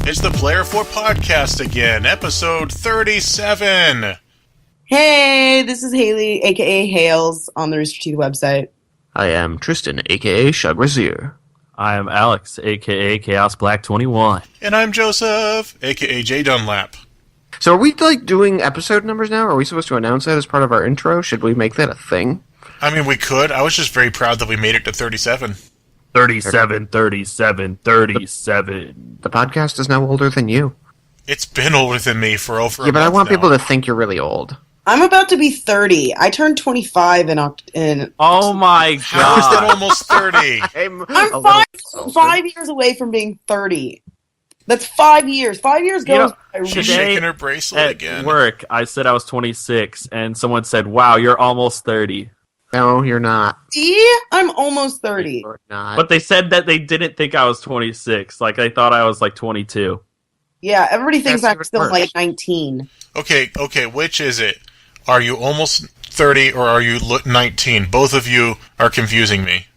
It's the Player 4 podcast again, episode 37. Hey, this is Haley, aka Hales, on the Rooster Teeth website. I am Tristan, aka Shagrazier. I am Alex, aka Chaos Black 21. And I'm Joseph, aka J Dunlap. So are we, doing episode numbers now? Are we supposed to announce that as part of our intro? Should we make that a thing? I mean, we could. I was just very proud that we made it to 37. 37. The podcast is now older than you. It's been older than me for over a Yeah, but I month want now. people to think you're really old. I'm about to be 30. I turned 25 in Oh my How is that god. almost 30? I'm 5 years away from being 30. That's 5 years. 5 years goes by She's really shaking her bracelet At again. work, I said I was 26, and someone said, wow, you're almost 30. No, you're not. See? I'm almost 30. You're not. But they said that they didn't think I was 26. Like, they thought I was, 22. Yeah, everybody thinks That's I'm even still worse. like 19. Okay, which is it? Are you almost 30 or are you 19? Both of you are confusing me.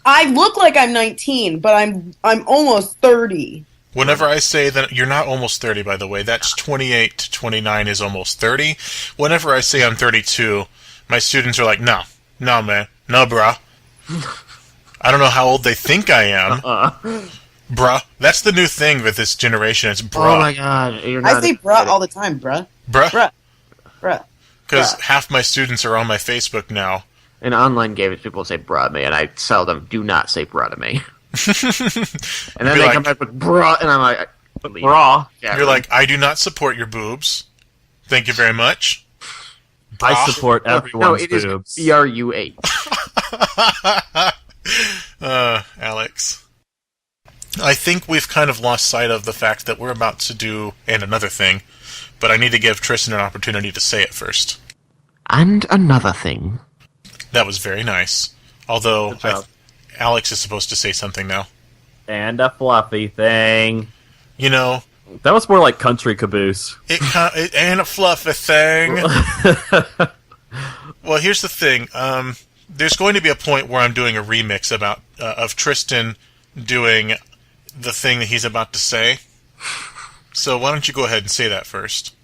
I look like I'm 19, but I'm almost 30. Whenever I say that, you're not almost 30, by the way. That's 28 to 29 is almost 30. Whenever I say I'm 32, my students are like, no, man, no, bruh. I don't know how old they think I am. Bruh. That's the new thing with this generation. It's bruh. Oh my god, you're not. I say bruh all the time, bruh. Bruh. Bruh. Because half my students are on my Facebook now. In online games, people say bruh to me, and I seldom do not say bruh to me. And then You're they like- come back with bruh, and I'm like, Raw. yeah, You're like, I do not support your boobs. Thank you very much. I Bruh. support no, everyone's it is boobs. BRUH. Alex. I think we've kind of lost sight of the fact that we're about to do and another thing, but I need to give Tristan an opportunity to say it first. And another thing. That was very nice. Although Good job. Alex is supposed to say something now. And a fluffy thing. You know, That was more like country caboose. it ain't a fluffy thing. Well, here's the thing. There's going to be a point where I'm doing a remix of Tristan doing the thing that he's about to say. So why don't you go ahead and say that first?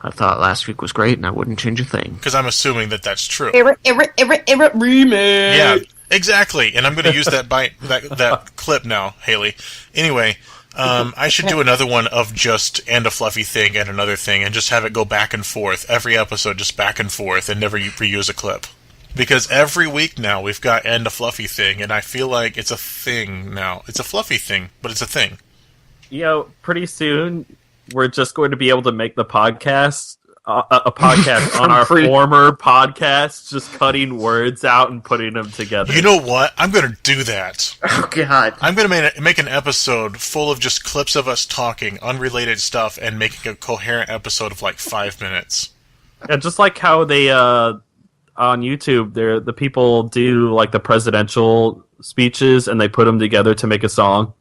I thought last week was great, and I wouldn't change a thing. Because I'm assuming that that's true. Remix. Yeah, exactly. And I'm going to use that clip now, Haley. Anyway, I should do another one of just and a fluffy thing and another thing, and just have it go back and forth every episode, just back and forth, and never reuse a clip. Because every week now we've got and a fluffy thing, and I feel like it's a thing now. It's a fluffy thing, but it's a thing. Pretty soon, we're just going to be able to make the podcast, a podcast on our former podcast, just cutting words out and putting them together. You know what? I'm going to do that. Oh god. I'm going to make an episode full of just clips of us talking, unrelated stuff, and making a coherent episode of 5 minutes. Yeah, just like how they, on YouTube, the people do, the presidential speeches, and they put them together to make a song.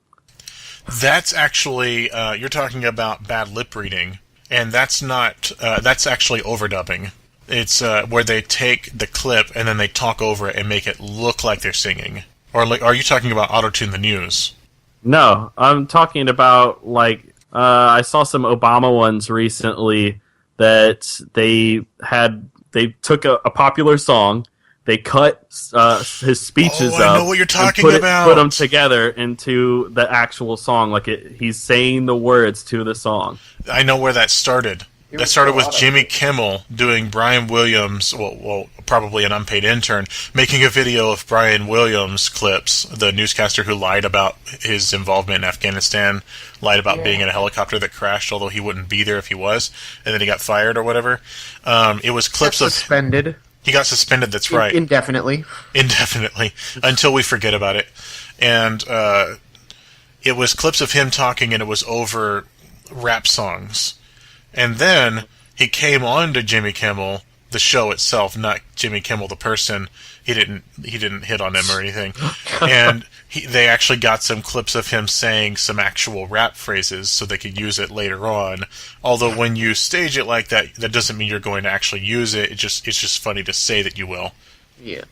That's actually, you're talking about bad lip reading, and that's not, that's actually overdubbing. It's where they take the clip and then they talk over it and make it look like they're singing. Or are you talking about Auto-Tune the News? No, I'm talking about, I saw some Obama ones recently that they took a popular song, they cut his speeches I up. know what you're talking and about. Put them together into the actual song. He's saying the words to the song. I know where that started. That started with Jimmy Kimmel doing Brian Williams, well, probably an unpaid intern, making a video of Brian Williams clips, the newscaster who lied about his involvement in Afghanistan, lied about being in a helicopter that crashed, although he wouldn't be there if he was, and then he got fired or whatever. It was clips of... Suspended. He got suspended, that's right. Indefinitely. Indefinitely, until we forget about it. And it was clips of him talking, and it was over rap songs. And then he came on to Jimmy Kimmel, the show itself, not Jimmy Kimmel the person. He didn't hit on him or anything. And they actually got some clips of him saying some actual rap phrases so they could use it later on. Although when you stage it like that, that doesn't mean you're going to actually use it. It's just funny to say that you will. Yeah.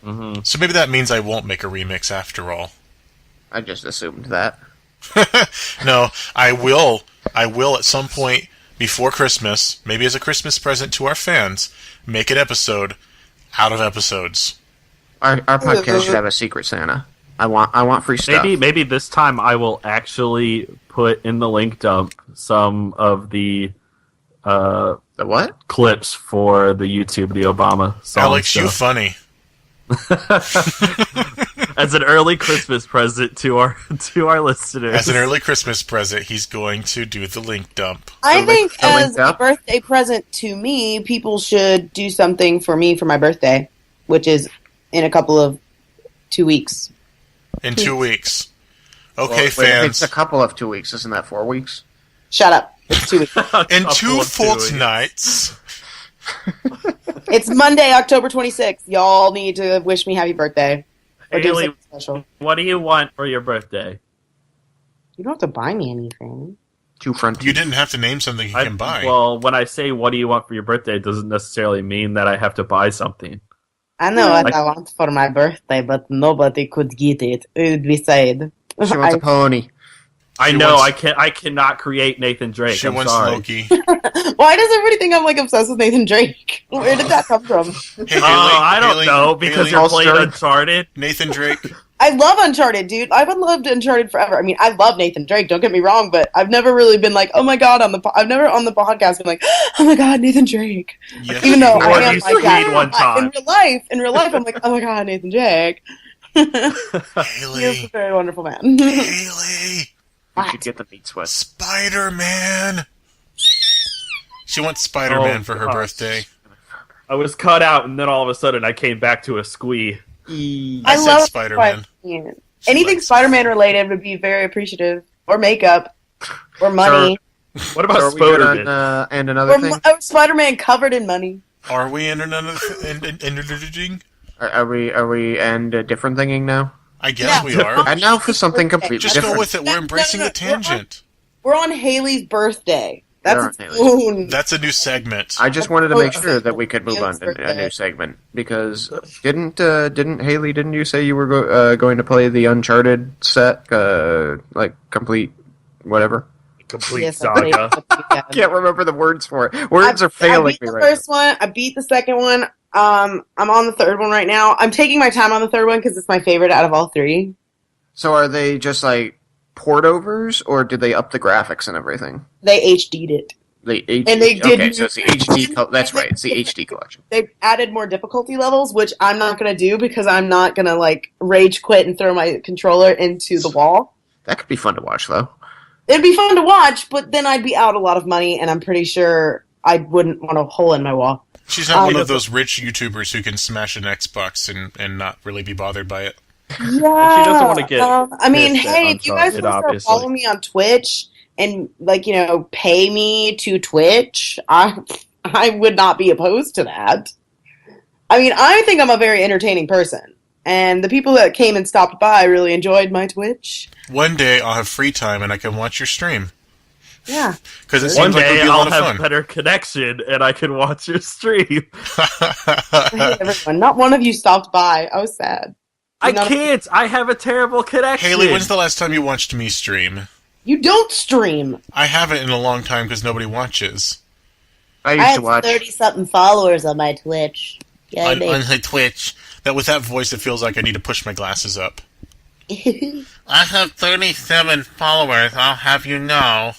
So maybe that means I won't make a remix after all. I just assumed that. No, I will at some point before Christmas, maybe as a Christmas present to our fans, make an episode out of episodes. Our podcast should have a secret Santa. I want free stuff. Maybe this time I will actually put in the link dump some of the The what? clips for the YouTube, the Obama song. Alex, you funny. As an early Christmas present to our listeners. As an early Christmas present, he's going to do the link dump. I think the link as a dump? birthday present to me, people should do something for me for my birthday, which is in a couple of 2 weeks. In 2 weeks. Okay, Well, wait, fans. it's a couple of 2 weeks. Isn't that 4 weeks? Shut up. It's 2 weeks. In Couple 2 of full 2 weeks. nights. It's Monday, October 26th. Y'all need to wish me happy birthday. Or do Haley, something special. what do you want for your birthday? You don't have to buy me anything. 2 front. You didn't have to name something he can buy. Well, when I say what do you want for your birthday, it doesn't necessarily mean that I have to buy something. I know what Like- I want for my birthday, but nobody could get it. It would be sad. She wants a pony. I She know wants- I cannot create Nathan Drake. she I'm wants sorry. Loki. Why does everybody think I'm like obsessed with Nathan Drake? Where did that come from? Hey, Haley, I don't Haley, know because Haley, you're All playing star- Uncharted. Nathan Drake. I love Uncharted, dude. I've loved Uncharted forever. I mean, I love Nathan Drake. Don't get me wrong, but I've never really been like, oh my god, I've never on the podcast been like, oh my god, Nathan Drake. Yes, Even though you I Or am you like that screamed one time. in real life, I'm like, oh my god, Nathan Drake. You're a Haley. very wonderful man. Haley. You should get the meat sweat. Spider-Man. She wants Spider-Man Oh, for her gosh. birthday. I was cut out, and then all of a sudden I came back to a squee. I said love Spider-Man. Spider-Man. She Anything likes Spider-Man related would be very appreciative, or makeup, or money, What about So are we good Spider-Man? on, and another thing? or Spider-Man covered in money. Are we in another thing? Are we and different thinging now? I guess Yeah. we are. And now for something completely Just different. go with it. We're embracing No, the tangent. We're on Haley's birthday. We're That's on its Haley's. own. That's a new segment. I just wanted to Oh, make sure that we could move on to a new segment because didn't Haley? Didn't you say you were going to play the Uncharted set, like complete whatever? Complete Yes, I played saga. it. Yeah. Can't remember the words for it. Words are failing I beat me the right first one. I beat the second one. I'm on the third one right now. I'm taking my time on the third one because it's my favorite out of all three. So are they just like port overs, or did they up the graphics and everything? They HD'd it. They HD. And they did- Okay, so it's the HD. That's right. It's the HD collection. They added more difficulty levels, which I'm not going to do because I'm not going to like rage quit and throw my controller into the wall. That could be fun to watch, though. It'd be fun to watch, but then I'd be out a lot of money, and I'm pretty sure I wouldn't want a hole in my wall. She's not one Um, of those rich YouTubers who can smash an Xbox and not really be bothered by it. Yeah, she doesn't wanna get I mean, pissed at hey, if you guys Uncharted, want to start obviously. following me on Twitch and like pay me to Twitch, I would not be opposed to that. I mean, I think I'm a very entertaining person, and the people that came and stopped by really enjoyed my Twitch. One day I'll have free time and I can watch your stream. Yeah, Because it One seems like it would day be a I'll lot of have fun. better connection and I can watch your stream. I hate everyone. Not one of you stopped by. I was sad. I Not- can't. I have a terrible connection. Haley, when's the last time you watched me stream? You don't stream. I haven't in a long time because nobody watches. I I used to had watch. 30-something followers on my Twitch. Yeah, I On the Twitch. That with that voice, it feels like I need to push my glasses up. I have 37 followers, I'll have you know.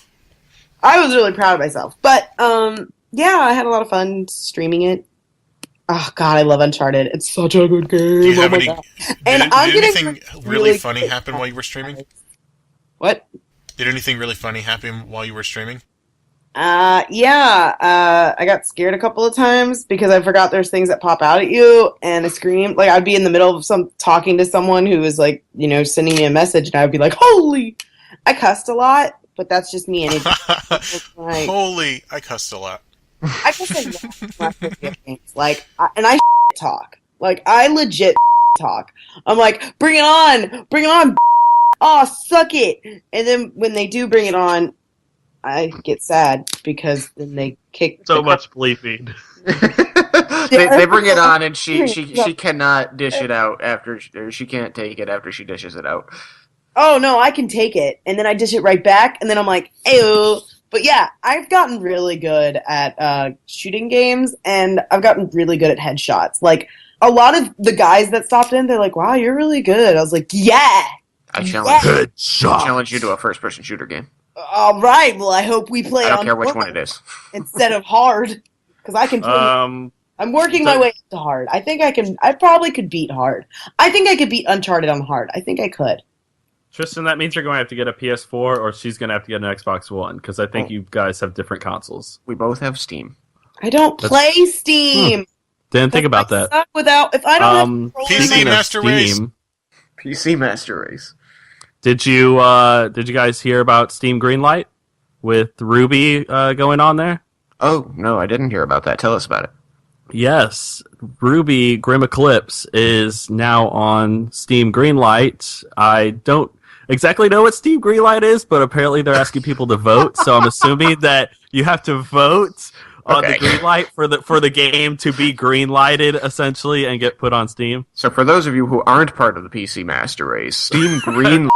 I was really proud of myself. But, yeah, I had a lot of fun streaming it. Oh, God, I love Uncharted. It's such a good game. Do you Oh have my any... God. Did, And did I'm getting anything really really funny good- happen while you were streaming? What? Did anything really funny happen while you were streaming? Yeah, I got scared a couple of times because I forgot there's things that pop out at you and I screamed. Like, I'd be in the middle of talking to someone who was like, sending me a message and I would be like, holy! I cussed a lot, but that's just me. And it's like, Holy, I cussed a lot. I cuss a lot when I play video games. Like, I talk. Like, I legit talk. I'm like, bring it on, oh, suck it. And then when they do bring it on, I get sad because then they kick So the much bleeping. they bring it on, and she cannot dish it out after, or she can't take it after she dishes it out. Oh no, I can take it, and then I dish it right back, and then I'm like, ew. But yeah, I've gotten really good at shooting games, and I've gotten really good at headshots. Like a lot of the guys that stopped in, they're like, "Wow, you're really good." I was like, "Yeah." I challenge, Headshot. I challenge you to a first-person shooter game. All right. Well, I hope we play. I don't on care which normal one it is. instead of hard, because I can. I'm working my way up to hard. I think I can. I probably could beat hard. I think I could beat Uncharted on hard. I think I could. Tristan, that means you're going to have to get a PS4 or she's going to have to get an Xbox One because I think you guys have different consoles. We both have Steam. I don't play Steam. Didn't think about that. If I don't have PC Master Race. PC Master Race. Did you guys hear about Steam Greenlight with RWBY going on there? Oh, no, I didn't hear about that. Tell us about it. Yes, RWBY Grim Eclipse is now on Steam Greenlight. I don't exactly know what Steam Greenlight is, but apparently they're asking people to vote, so I'm assuming that you have to vote on the Greenlight for the game to be greenlighted, essentially, and get put on Steam. So for those of you who aren't part of the PC Master Race, Steam Greenlight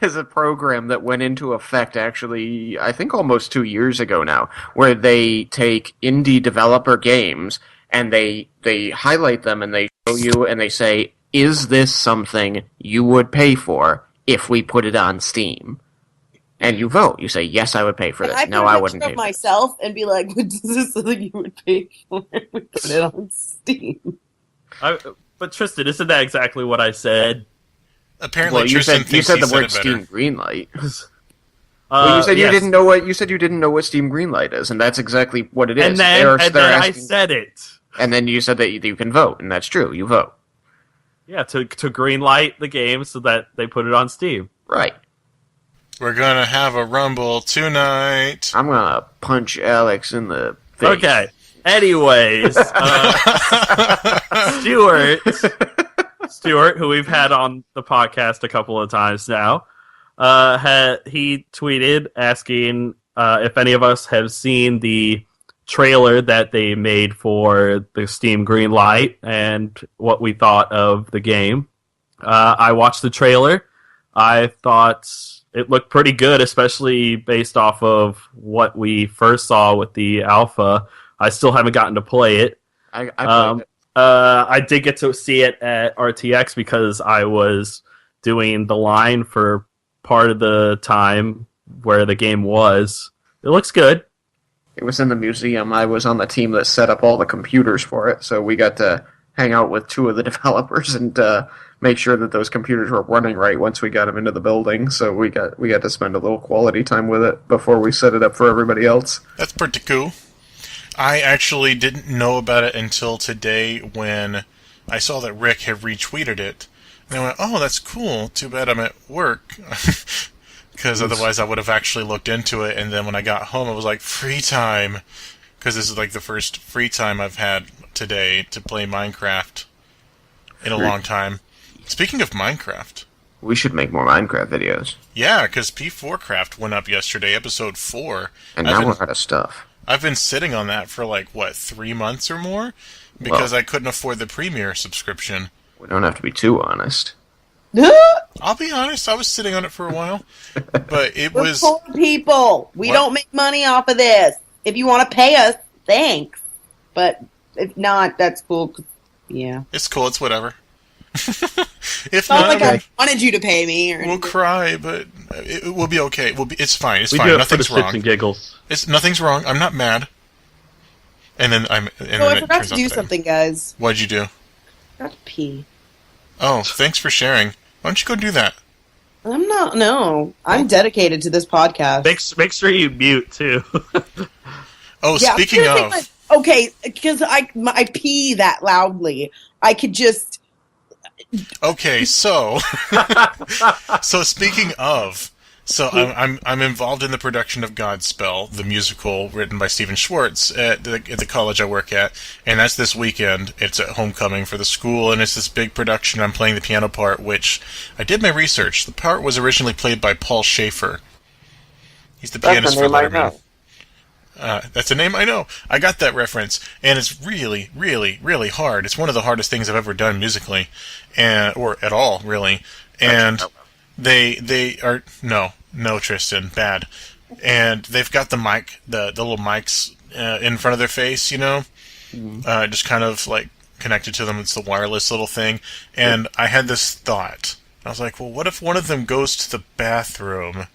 is a program that went into effect actually, I think almost 2 years ago now, where they take indie developer games and they highlight them and they show you and they say, is this something you would pay for if we put it on Steam? And you vote. You say, yes, I would pay for this. No, I wouldn't pay for myself and be like, is this something you would pay for if we put it on Steam? But Tristan, isn't that exactly what I said? Apparently, well, Tristan you said the word Steam Greenlight. Well, you said you didn't know what Steam Greenlight is, and that's exactly what it is. And then I said it. And then you said that you can vote, and that's true. You vote. Yeah, to greenlight the game so that they put it on Steam. Right. We're gonna have a rumble tonight. I'm gonna punch Alex in the face. Okay. Anyways, Stuart, who we've had on the podcast a couple of times now, he tweeted asking if any of us have seen the trailer that they made for the Steam Greenlight and what we thought of the game. I watched the trailer. I thought it looked pretty good, especially based off of what we first saw with the alpha. I still haven't gotten to play it. I played it. I did get to see it at RTX because I was doing the line for part of the time where the game was. It looks good. It was in the museum. I was on the team that set up all the computers for it, so we got to hang out with two of the developers and make sure that those computers were running right once we got them into the building. So we got to spend a little quality time with it before we set it up for everybody else. That's pretty cool. I actually didn't know about it until today when I saw that Rick had retweeted it. And I went, oh, that's cool. Too bad I'm at work. Because otherwise I would have actually looked into it. And then when I got home, I was like, free time. Because this is like the first free time I've had today to play Minecraft in a long time. Speaking of Minecraft. We should make more Minecraft videos. Yeah, because P4Craft went up yesterday, episode 4. And now we're out of stuff. I've been sitting on that for 3 months or more? Because I couldn't afford the Premier subscription. We don't have to be too honest. I'll be honest, I was sitting on it for a while. But We're poor people. We don't make money off of this. If you want to pay us, thanks. But if not, that's cool. Yeah. It's cool, it's whatever. It's not like I wanted you to pay me. Or we'll cry, but it will be okay. It's fine. It's we fine. Do it Nothing's for the wrong. Shits and giggles. Nothing's wrong. I'm not mad. And then I forgot to do something, guys. What'd you do? I forgot to pee. Oh, thanks for sharing. Why don't you go do that? I'm not. No, I'm dedicated to this podcast. Make sure you mute too. Oh, yeah, speaking of, okay, because I pee that loudly, I could just. Okay, so speaking of, I'm involved in the production of Godspell, the musical written by Stephen Schwartz at the college I work at, and that's this weekend. It's at homecoming for the school, and it's this big production. I'm playing the piano part, which I did my research. The part was originally played by Paul Schaefer. He's the pianist for Letterman. That's a name I know. I got that reference, and it's really, really, really hard. It's one of the hardest things I've ever done musically, or at all, really. and they are no Tristan, bad, and they've got the mic, the little mics in front of their face, just kind of like connected to them. It's the wireless little thing, and I had this thought. I was like, well, what if one of them goes to the bathroom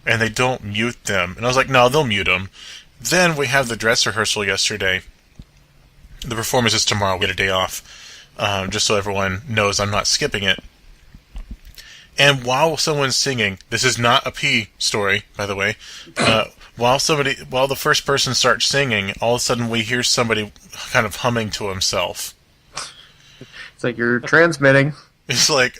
and they don't mute them? And I was like, no, they'll mute them. Then we have the dress rehearsal yesterday. The performance is tomorrow. We get a day off, just so everyone knows I'm not skipping it. And while someone's singing, this is not a pee story, by the way. While the first person starts singing, all of a sudden we hear somebody kind of humming to himself. It's like you're transmitting. It's like,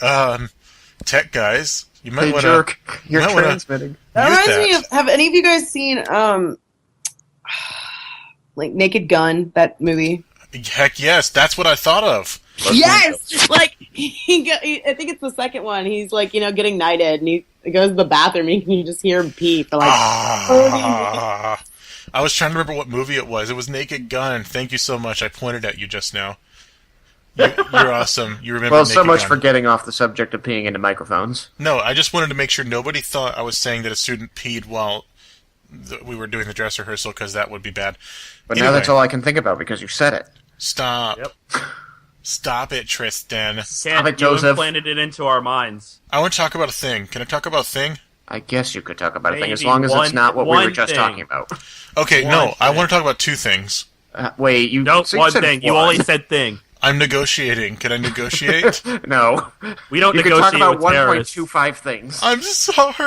tech guys, you might Hey, want to. jerk, you're transmitting. That reminds me of. Have any of you guys seen like Naked Gun, that movie? Heck yes, that's what I thought of. Yes, like I think it's the second one. He's like, getting knighted, and he goes to the bathroom, and you just hear him pee for like. I was trying to remember what movie it was. It was Naked Gun. Thank you so much. I pointed at you just now. You're awesome. You remember. Well, Naked so much Gun. for getting off the subject of peeing into microphones. No, I just wanted to make sure nobody thought I was saying that a student peed while we were doing the dress rehearsal, because that would be bad. But now that's all I can think about because you said it. Stop. Yep. Stop it, Tristan. Stop it, You Joseph. implanted it into our minds. I want to talk about a thing. Can I talk about a thing? I guess you could talk about a thing as Maybe long as it's not what we were one just thing. talking about. Okay, One no, I thing. want to talk about two things. Wait, you Nope, so you one said thing. You one. only said thing. I'm negotiating. Can I negotiate? No. We don't You can negotiate talk about with terrorists. 1.25 things. I'm sorry.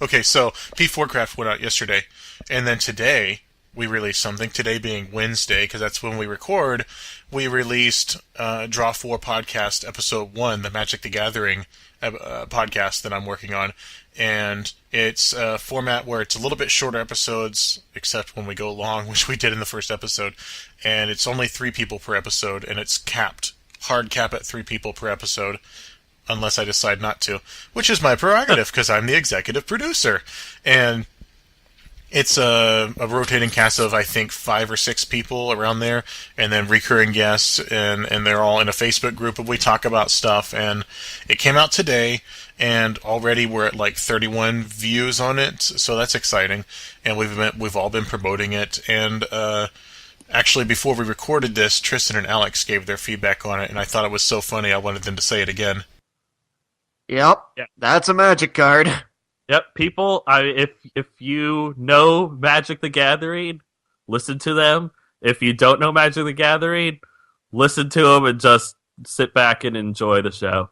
Okay, so P4 Craft went out yesterday, and then today we released something. Today being Wednesday, because that's when we record. We released Draw 4 Podcast Episode 1, the Magic the Gathering podcast that I'm working on. And it's a format where it's a little bit shorter episodes, except when we go long, which we did in the first episode. And it's only 3 people per episode, and it's capped. Hard cap at 3 people per episode, unless I decide not to, which is my prerogative, because I'm the executive producer. And it's a rotating cast of, I think, 5 or 6 people around there, and then recurring guests, and they're all in a Facebook group, and we talk about stuff. And it came out today, and already we're at like 31 views on it, so that's exciting. And we've all been promoting it. And actually, before we recorded this, Tristan and Alex gave their feedback on it, and I thought it was so funny I wanted them to say it again. Yep. Yeah. That's a magic card. Yep, people. If you know Magic the Gathering, listen to them. If you don't know Magic the Gathering, listen to them and just sit back and enjoy the show.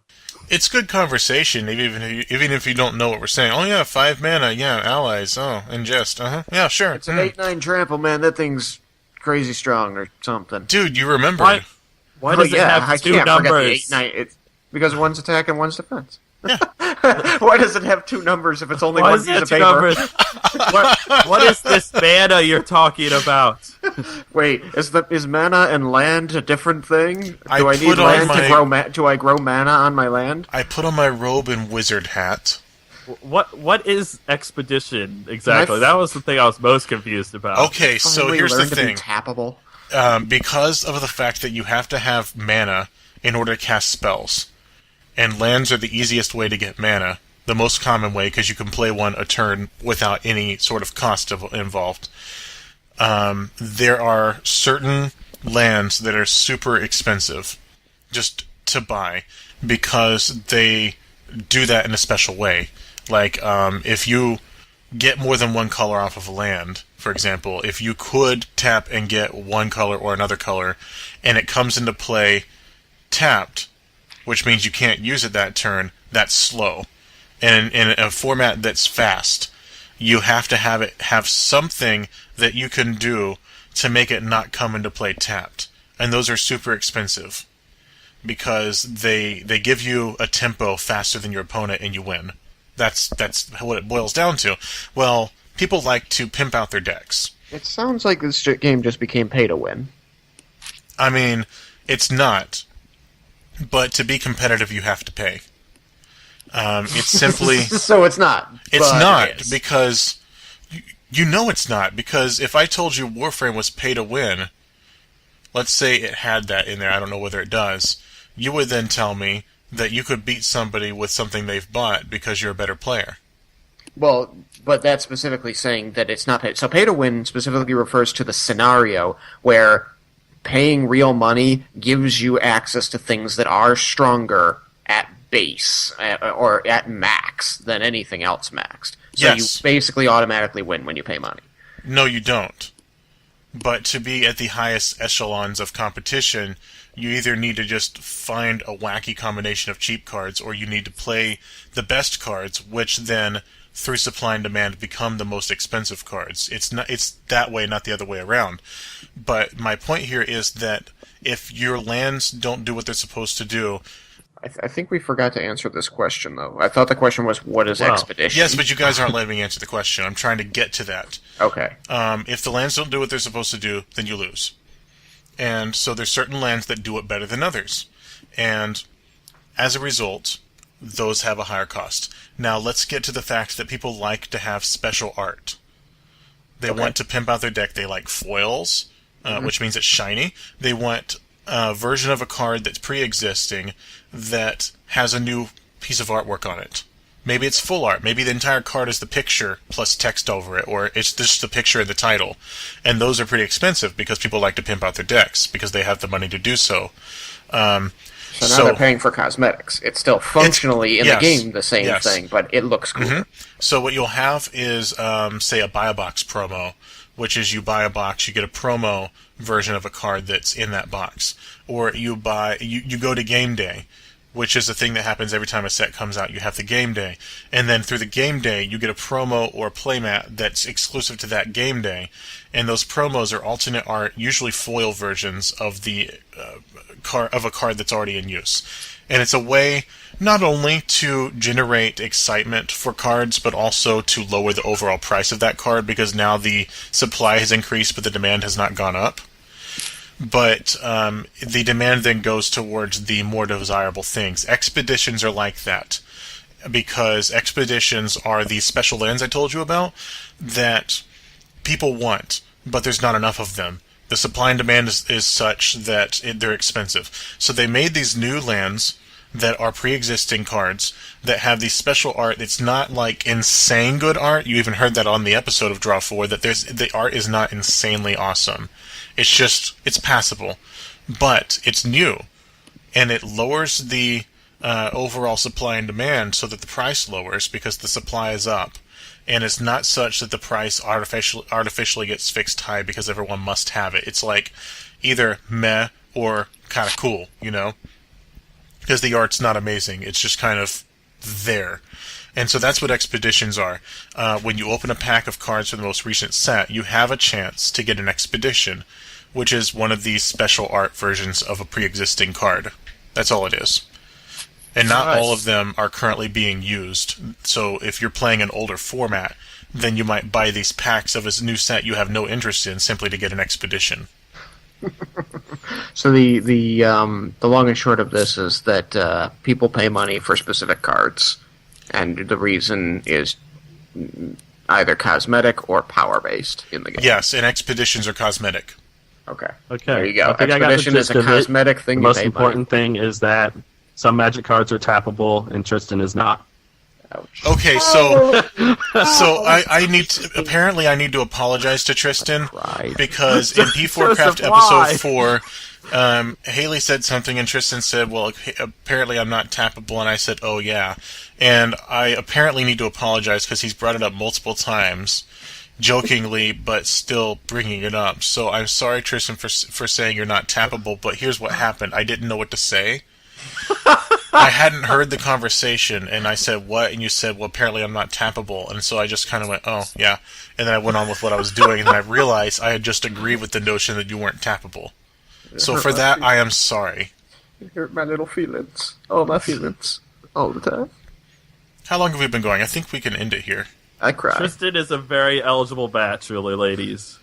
It's good conversation, even if you don't know what we're saying. Oh yeah, 5 mana, yeah, allies, oh, ingest, yeah, sure. It's an 8/9 trample, man. That thing's crazy strong or something. Dude, you remembered. Why does it have I 2 can't forget the numbers? 8/9. It's because one's attack and one's defense. Why does it have 2 numbers if it's only Why one is piece that of 2 paper? numbers? What is this mana you're talking about? Wait, is mana and land a different thing? Do I I need put on land to my- grow? Do I grow mana on my land? I put on my robe and wizard hat. What is expedition exactly? I've- That was the thing I was most confused about. Okay, so Finally here's the learned to be thing. tappable. Because of the fact that you have to have mana in order to cast spells, and lands are the easiest way to get mana, the most common way, because you can play one a turn without any sort of cost involved. There are certain lands that are super expensive just to buy, because they do that in a special way. Like, if you get more than one color off of a land, for example, if you could tap and get one color or another color, and it comes into play tapped, which means you can't use it that turn, that's slow. And in a format that's fast, you have to have something that you can do to make it not come into play tapped. And those are super expensive, because they give you a tempo faster than your opponent and you win. That's what it boils down to. Well, people like to pimp out their decks. It sounds like this game just became pay to win. I mean, it's not. But to be competitive, you have to pay. It's simply... So it's not. It's but not, it is. because... You know it's not, because if I told you Warframe was pay to win, let's say it had that in there, I don't know whether it does, you would then tell me that you could beat somebody with something they've bought because you're a better player. Well, but that's specifically saying that it's not pay. So pay to win specifically refers to the scenario where paying real money gives you access to things that are stronger at base or at max than anything else maxed. So Yes. you basically automatically win when you pay money. No, you don't. But to be at the highest echelons of competition, you either need to just find a wacky combination of cheap cards, or you need to play the best cards, which then, through supply and demand, become the most expensive cards. It's that way, not the other way around. But my point here is that if your lands don't do what they're supposed to do... I think we forgot to answer this question, though. I thought the question was, what is Expedition? Yes, but you guys aren't letting me answer the question. I'm trying to get to that. Okay. If the lands don't do what they're supposed to do, then you lose. And so there's certain lands that do it better than others. And as a result, those have a higher cost. Now let's get to the fact that people like to have special art. They want to pimp out their deck. They like foils, which means it's shiny. They want a version of a card that's pre-existing that has a new piece of artwork on it. Maybe it's full art. Maybe the entire card is the picture plus text over it, or it's just the picture and the title. And those are pretty expensive because people like to pimp out their decks because they have the money to do so. So now they're paying for cosmetics. It's still functionally in the game the same thing, but it looks cool. So what you'll have is, say, a buy a box promo, which is you buy a box, you get a promo version of a card that's in that box. Or you go to game day, which is a thing that happens every time a set comes out. You have the game day. And then through the game day, you get a promo or a playmat that's exclusive to that game day. And those promos are alternate art, usually foil versions of the of a card that's already in use. And it's a way not only to generate excitement for cards, but also to lower the overall price of that card, because now the supply has increased, but the demand has not gone up. But the demand then goes towards the more desirable things. Expeditions are like that, because expeditions are these special lands I told you about that people want, but there's not enough of them. The supply and demand is such that they're expensive. So they made these new lands that are pre-existing cards that have these special art. It's not like insane good art. You even heard that on the episode of Draw 4, that the art is not insanely awesome. It's just, it's passable. But it's new. And it lowers the overall supply and demand so that the price lowers because the supply is up. And it's not such that the price artificially gets fixed high because everyone must have it. It's like either meh or kind of cool, you know? Because the art's not amazing. It's just kind of there. And so that's what expeditions are. When you open a pack of cards for the most recent set, you have a chance to get an expedition, which is one of these special art versions of a pre-existing card. That's all it is. And not all of them are currently being used. So if you're playing an older format, then you might buy these packs of a new set you have no interest in simply to get an expedition. So the long and short of this is that people pay money for specific cards, and the reason is either cosmetic or power based in the game. Yes, and expeditions are cosmetic. Okay. Okay. There you go. I think I got the Expedition is gist a of it. cosmetic thing. The you most pay important thing is that some Magic cards are tappable, and Tristan is not. Ouch. Okay, so I need to, apparently I need to apologize to Tristan Cried. because in P4 Craft Joseph, why? episode 4, Haley said something and Tristan said, "Well, apparently I'm not tappable," and I said, "Oh yeah," and I apparently need to apologize because he's brought it up multiple times, jokingly, but still bringing it up. So I'm sorry, Tristan, for saying you're not tappable. But here's what happened: I didn't know what to say. I hadn't heard the conversation, and I said, "What?" And you said, "Well, apparently I'm not tappable." And so I just kind of went, "Oh, yeah." And then I went on with what I was doing, and then I realized I had just agreed with the notion that you weren't tappable. So for that, I am sorry. You hurt my little feelings. Oh, my feelings. All the time. How long have we been going? I think we can end it here. I cried. Tristan is a very eligible batch, really, ladies.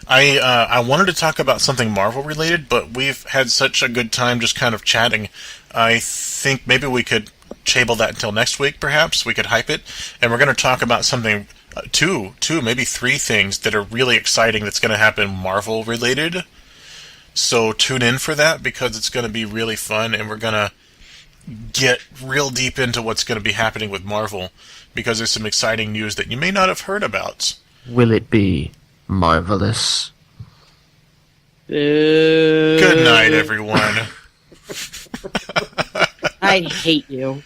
I wanted to talk about something Marvel-related, but we've had such a good time just kind of chatting. I think maybe we could table that until next week, perhaps. We could hype it. And we're going to talk about something, two, maybe three things that are really exciting that's going to happen Marvel-related. So tune in for that, because it's going to be really fun, and we're going to get real deep into what's going to be happening with Marvel, because there's some exciting news that you may not have heard about. Will it be marvelous? Good night, everyone. I hate you.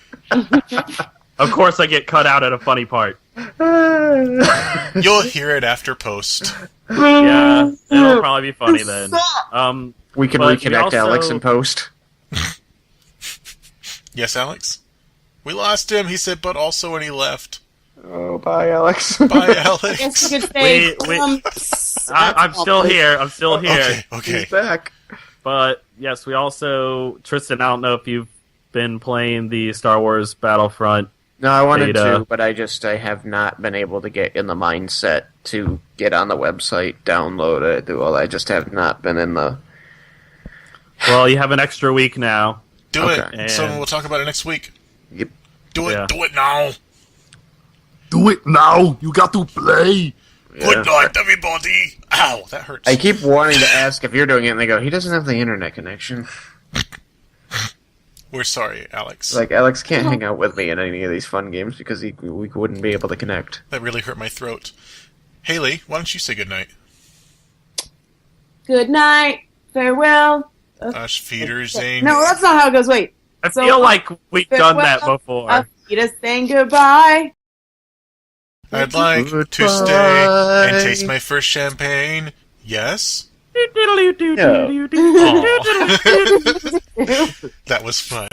Of course, I get cut out at a funny part. You'll hear it after post. Yeah, it'll probably be funny then. We can But reconnect we also- Alex in post. Yes, Alex? We lost him, he said, but also when he left. Oh, bye, Alex. Bye, I Alex. guess you could say. I'm still here. I'm still here. Okay. He's back. But yes, we also Tristan. I don't know if you've been playing the Star Wars Battlefront. No, I wanted Beta. to, but I have not been able to get in the mindset to get on the website, download it, do all that. I just have not been in the... Well, you have an extra week now. Do Okay. it. Someone will talk about it next week. Yep. Do it. Yeah. Do it now. Do it now. You got to play. Good night, everybody. Ow, that hurts. I keep wanting to ask if you're doing it, and they go, he doesn't have the internet connection. We're sorry, Alex. Like, Alex can't hang out with me in any of these fun games because we wouldn't be able to connect. That really hurt my throat. Haley, why don't you say goodnight? Good night. Farewell. Auf Wiedersehen. No, that's not how it goes. Wait. I So- feel like we've done that Farewell. before. Auf Wiedersehen. Goodbye. I'd like to Goodbye. stay and taste my first champagne. Yes? No. Aw. That was fun.